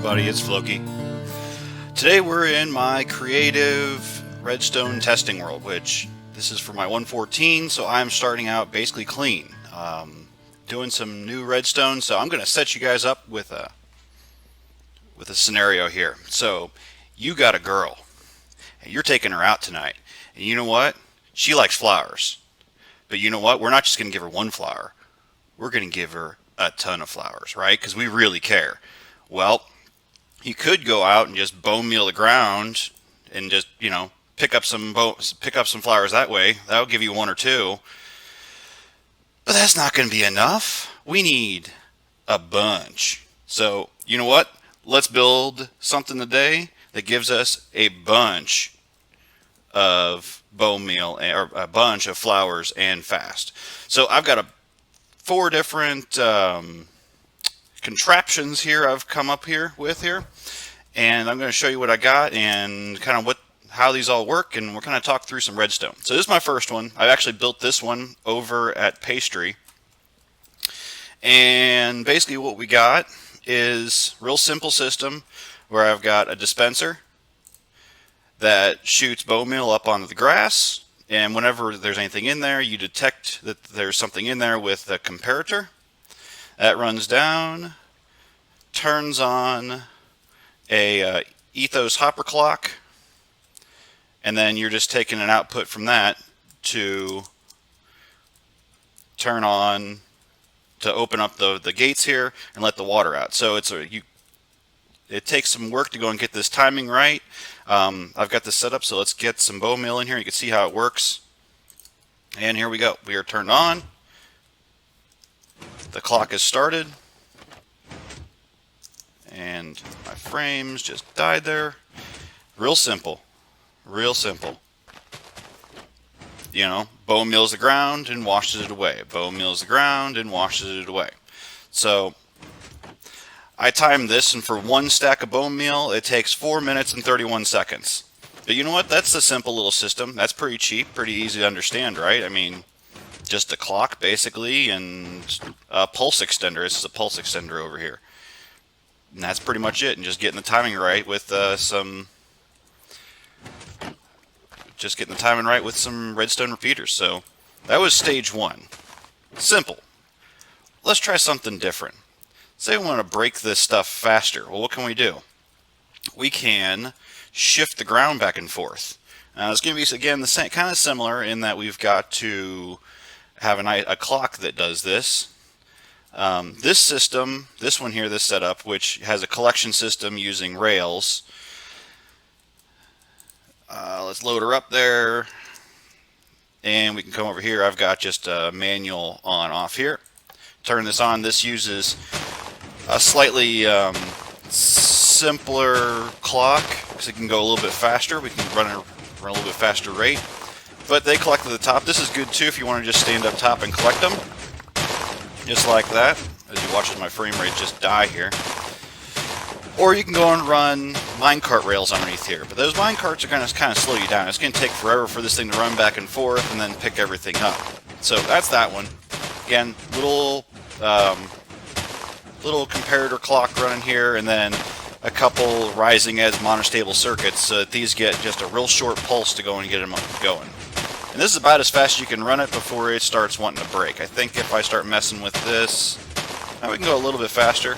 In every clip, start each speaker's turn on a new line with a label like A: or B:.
A: everybody, it's Floki. Today we're in my creative redstone testing world, which this is for my 114, so I'm starting out basically clean. Doing some new redstone, so I'm going to set you guys up with a scenario here. So you got a girl, and you're taking her out tonight, and you know what? She likes flowers. But you know what? We're not just going to give her one flower. We're going to give her a ton of flowers, right? Because we really care. Well, you could go out and just bone meal the ground and just, pick up some flowers that way. That'll give you one or two. But that's not going to be enough. We need a bunch. So, you know what? Let's build something today that gives us a bunch of bone meal or a bunch of flowers and fast. So I've got four different contraptions here I've come up with here, and I'm going to show you what I got and kind of how these all work, and we're going to talk through some redstone. So this is my first one. I actually built this one over at Pastry, and basically what we got is a real simple system where I've got a dispenser that shoots bone meal up onto the grass, and whenever there's anything in there, you detect that there's something in there with a comparator. That runs down, turns on a ethos hopper clock, and then you're just taking an output from that to turn on, to open up the gates here and let the water out. So it takes some work to go and get this timing right. I've got this set up, so let's get some bone meal in here. You can see how it works. And here we go. We are turned on. The clock is started. And my frames just died there. Real simple. Real simple. Bone meals the ground and washes it away. Bone meals the ground and washes it away. So I timed this, and for one stack of bone meal, it takes 4 minutes and 31 seconds. But you know what? That's a simple little system. That's pretty cheap, pretty easy to understand, right? I mean, just a clock, basically, and a pulse extender. This is a pulse extender over here. And that's pretty much it, and just getting the timing right with some redstone repeaters. So that was stage one. Simple. Let's try something different. Say we want to break this stuff faster. Well, what can we do? We can shift the ground back and forth. Now, it's going to be, again, the same, kind of similar in that we've got to have a clock that does this. This system, this one here, this setup, which has a collection system using rails. Let's load her up there. And we can come over here. I've got just a manual on-off here. Turn this on. This uses a slightly simpler clock because it can go a little bit faster. We can run a little bit faster rate. But they collect at the top. This is good too if you want to just stand up top and collect them. Just like that. As you watch my frame rate just die here. Or you can go and run minecart rails underneath here. But those minecarts are going to kind of slow you down. It's going to take forever for this thing to run back and forth and then pick everything up. So that's that one. Again, little comparator clock running here, and then a couple rising edge monostable circuits so that these get just a real short pulse to go and get them going. And this is about as fast as you can run it before it starts wanting to break. I think if I start messing with this, we can go a little bit faster.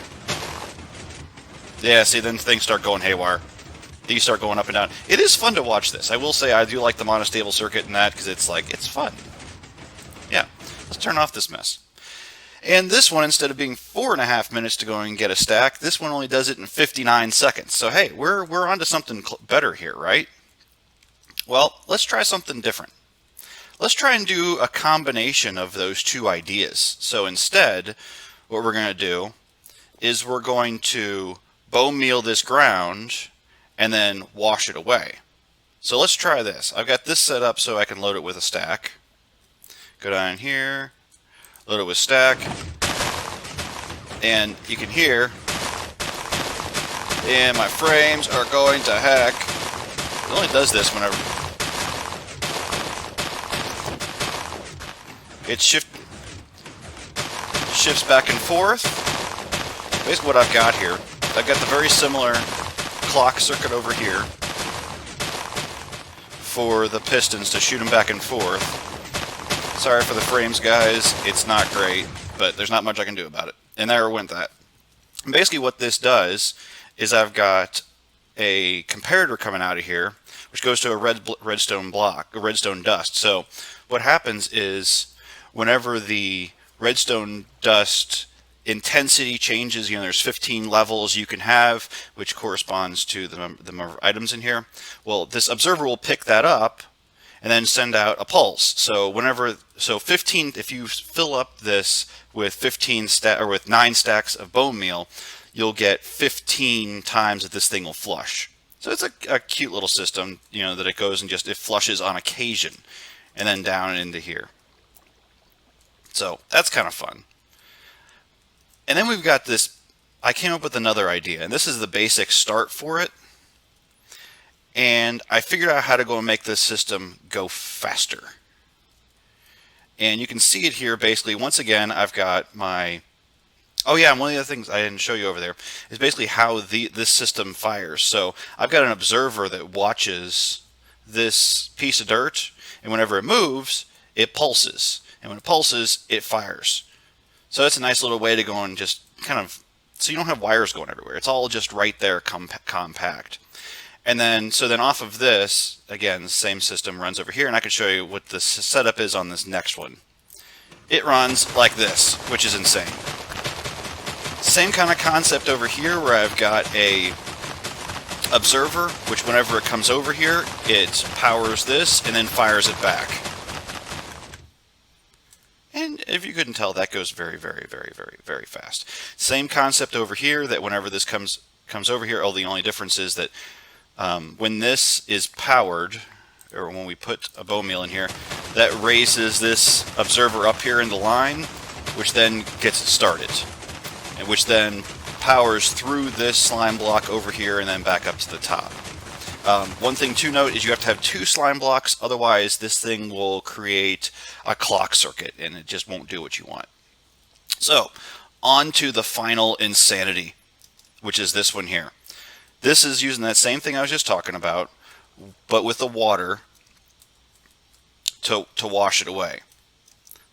A: Yeah, see, then things start going haywire. These start going up and down. It is fun to watch this. I will say I do like the monostable circuit and that because it's fun. Yeah, let's turn off this mess. And this one, instead of being 4.5 minutes to go and get a stack, this one only does it in 59 seconds. So hey, we're onto something better here, right? Well, let's try something different. Let's try and do a combination of those two ideas. So instead, what we're going to do is we're going to bone meal this ground and then wash it away. So let's try this. I've got this set up so I can load it with a stack. Go down here, load it with stack, and you can hear, and my frames are going to heck. It only does this whenever it shifts back and forth. Basically what I've got here I've got the very similar clock circuit over here for the pistons to shoot them back and forth. Sorry for the frames, guys. It's not great, but there's not much I can do about it. And there went that. And basically what this does is I've got a comparator coming out of here, which goes to a redstone block, a redstone dust. So what happens is whenever the redstone dust intensity changes, there's 15 levels you can have, which corresponds to the number of items in here. Well, this observer will pick that up and then send out a pulse. So 15, if you fill up this with 9 stacks of bone meal, you'll get 15 times that this thing will flush. So it's a cute little system, that it goes and it flushes on occasion, and then down and into here. So that's kind of fun. And then we've got this, I came up with another idea, and this is the basic start for it. And I figured out how to go and make this system go faster. And you can see it here basically. Once again, I've got my... Oh yeah, and one of the other things I didn't show you over there is basically how this system fires. So I've got an observer that watches this piece of dirt, and whenever it moves, it pulses. And when it pulses, it fires. So that's a nice little way to go and just kind of, so you don't have wires going everywhere. It's all just right there, compact. And then, so then off of this, again, the same system runs over here, and I can show you what the setup is on this next one. It runs like this, which is insane. Same kind of concept over here, where I've got a observer, which whenever it comes over here, it powers this and then fires it back. And if you couldn't tell, that goes very, very, very, very, very fast. Same concept over here, that whenever this comes over here, the only difference is that when this is powered, or when we put a bone meal in here, that raises this observer up here in the line, which then gets it started, and which then powers through this slime block over here and then back up to the top. One thing to note is you have to have 2 slime blocks, otherwise this thing will create a clock circuit and it just won't do what you want. So, on to the final insanity, which is this one here. This is using that same thing I was just talking about, but with the water to wash it away.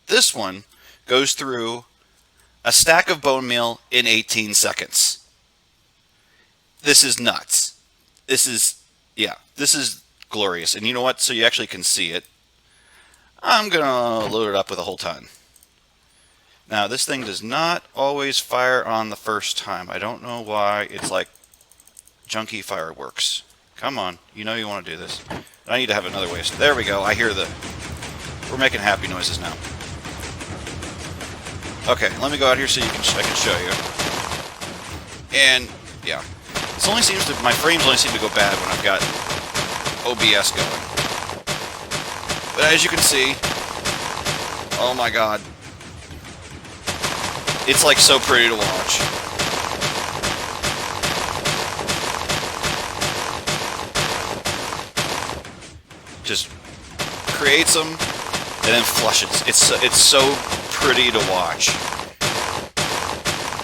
A: This one goes through a stack of bone meal in 18 seconds. This is nuts. This is glorious. And you know what? So you actually can see it. I'm going to load it up with a whole ton. Now, this thing does not always fire on the first time. I don't know why. It's like junky fireworks. Come on. You know you want to do this. I need to have another way. There we go. I hear we're making happy noises now. Okay, let me go out here so I can show you. And, yeah. My frames only seem to go bad when I've got OBS going. But as you can see, oh my god, it's like so pretty to watch. Just creates them and then flushes. It's so pretty to watch.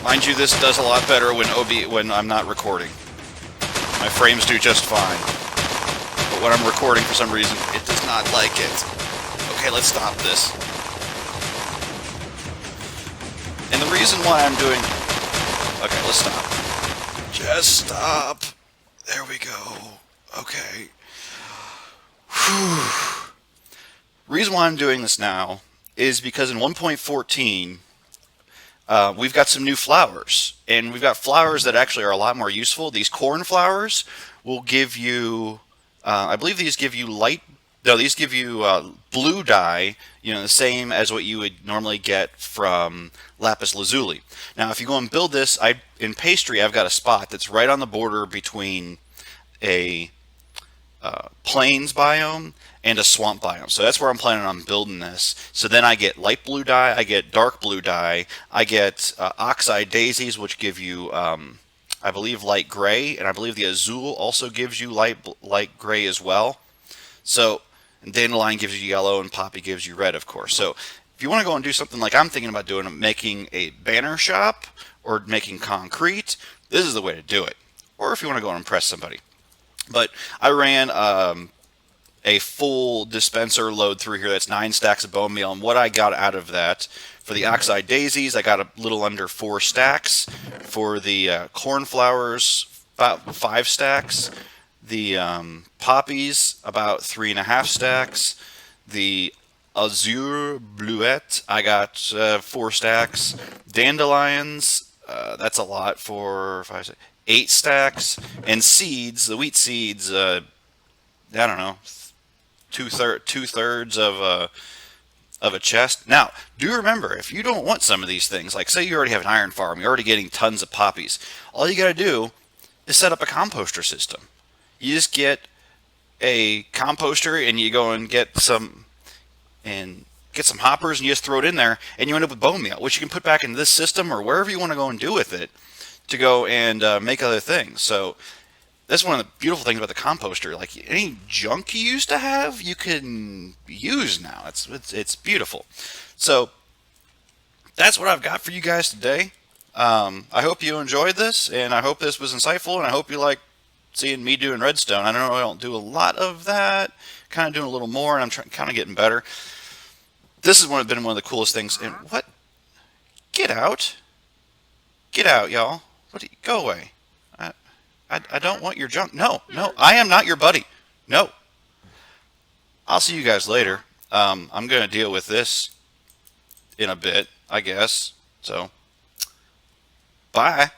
A: Mind you, this does a lot better when I'm not recording. My frames do just fine. But when I'm recording, for some reason, it does not like it. Okay, let's stop this. And the reason why I'm doing... Okay, let's stop. Just stop. There we go. Okay. Whew. Reason why I'm doing this now is because in 1.14... we've got some new flowers, and we've got flowers that actually are a lot more useful. These corn flowers will give you, I believe these give you these give you blue dye, the same as what you would normally get from lapis lazuli. Now, if you go and build this, in pastry, I've got a spot that's right on the border between a plains biome and a swamp biome. So that's where I'm planning on building this. So then I get light blue dye, I get dark blue dye, I get oxide daisies, which give you, I believe, light gray, and I believe the azul also gives you light gray as well. So, and dandelion gives you yellow, and poppy gives you red, of course. So if you want to go and do something like I'm thinking about doing, making a banner shop or making concrete, this is the way to do it. Or if you want to go and impress somebody. But I ran a full dispenser load through here. That's 9 stacks of bone meal. And what I got out of that, for the oxeye daisies, I got a little under 4 stacks. For the cornflowers, about 5 stacks. The poppies, about 3.5 stacks. The azure bluette, I got 4 stacks. Dandelions, that's a lot, 4, 5, 6, 8 stacks. And seeds, the wheat seeds, I don't know, two-thirds of a chest. Now, do remember, if you don't want some of these things, like say you already have an iron farm, you're already getting tons of poppies, all you got to do is set up a composter system. You just get a composter and you go and get some hoppers and you just throw it in there and you end up with bone meal, which you can put back into this system or wherever you want to go and do with it to go and make other things. So that's one of the beautiful things about the composter. Like any junk you used to have, you can use now. It's beautiful. So that's what I've got for you guys today. I hope you enjoyed this, and I hope this was insightful, and I hope you like seeing me doing redstone. I don't do a lot of that. Kind of doing a little more, and I'm kind of getting better. This has been one of the coolest things. And what? Get out! Get out, y'all! Go away! I don't want your junk. No, I am not your buddy. No. I'll see you guys later. I'm going to deal with this in a bit, I guess. So, bye.